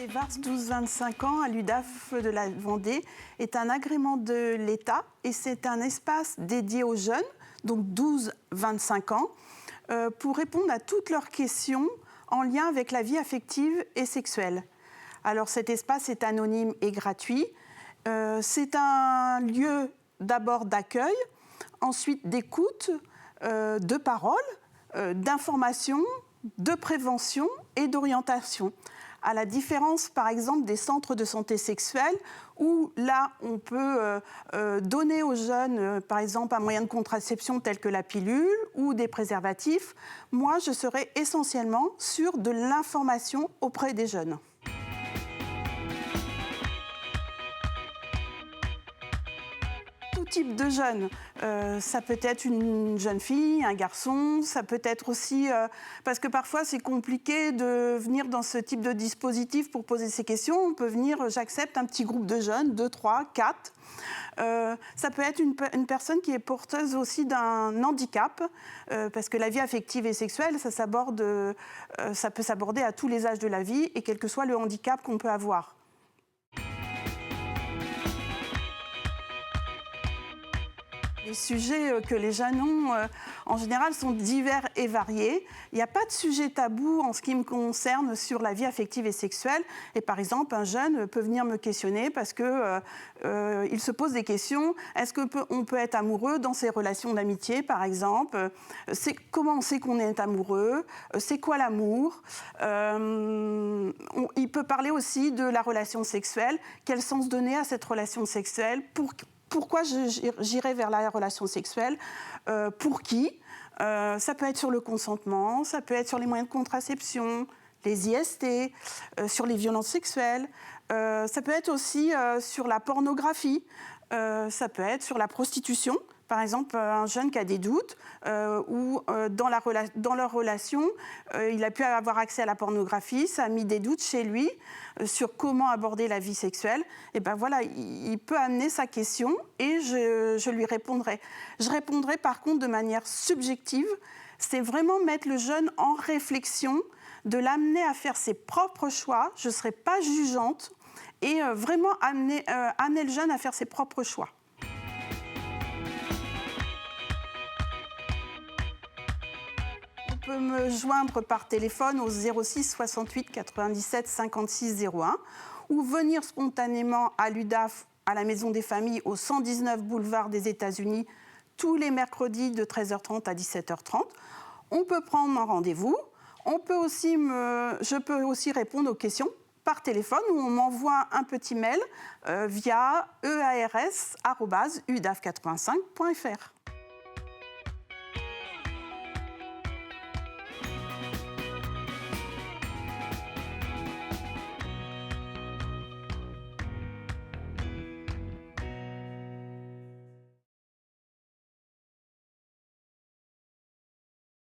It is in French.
VARS 12-25 ans à l'UDAF de la Vendée est un agrément de l'État et c'est un espace dédié aux jeunes, donc 12-25 ans, pour répondre à toutes leurs questions en lien avec la vie affective et sexuelle. Alors cet espace est anonyme et gratuit. C'est un lieu d'abord d'accueil, ensuite d'écoute, de parole, d'information, de prévention et d'orientation. À la différence, par exemple, des centres de santé sexuelle, où là, on peut donner aux jeunes, par exemple, un moyen de contraception tel que la pilule ou des préservatifs. Moi, je serai essentiellement sur de l'information auprès des jeunes. Tout type de jeunes. Ça peut être une jeune fille, un garçon, ça peut être aussi... parce que parfois, c'est compliqué de venir dans ce type de dispositif pour poser ces questions. On peut venir, j'accepte un petit groupe de jeunes, 2, 3, 4. Ça peut être une personne qui est porteuse aussi d'un handicap, parce que la vie affective et sexuelle, ça peut s'aborder à tous les âges de la vie et quel que soit le handicap qu'on peut avoir. Les sujets que les jeunes ont, en général, sont divers et variés. Il n'y a pas de sujet tabou en ce qui me concerne sur la vie affective et sexuelle. Et par exemple, un jeune peut venir me questionner parce qu'il se pose des questions. Est-ce qu'on peut être amoureux dans ses relations d'amitié, par exemple? Comment on sait qu'on est amoureux? C'est quoi l'amour? Il peut parler aussi de la relation sexuelle. Quel sens donner à cette relation sexuelle? Pourquoi j'irai vers la relation sexuelle? Pour qui? Ça peut être sur le consentement, ça peut être sur les moyens de contraception, les IST, sur les violences sexuelles. Ça peut être aussi sur la pornographie, ça peut être sur la prostitution. Par exemple, un jeune qui a des doutes ou dans leur relation, il a pu avoir accès à la pornographie, ça a mis des doutes chez lui sur comment aborder la vie sexuelle. Et ben voilà, il peut amener sa question et je lui répondrai. Je répondrai par contre de manière subjective. C'est vraiment mettre le jeune en réflexion, de l'amener à faire ses propres choix. Je ne serai pas jugeante et vraiment amener le jeune à faire ses propres choix. On peut me joindre par téléphone au 06 68 97 56 01 ou venir spontanément à l'UDAF, à la Maison des Familles, au 119 boulevard des États-Unis, tous les mercredis de 13h30 à 17h30. On peut prendre un rendez-vous. Je peux aussi répondre aux questions par téléphone ou on m'envoie un petit mail via ears@udaf85.fr.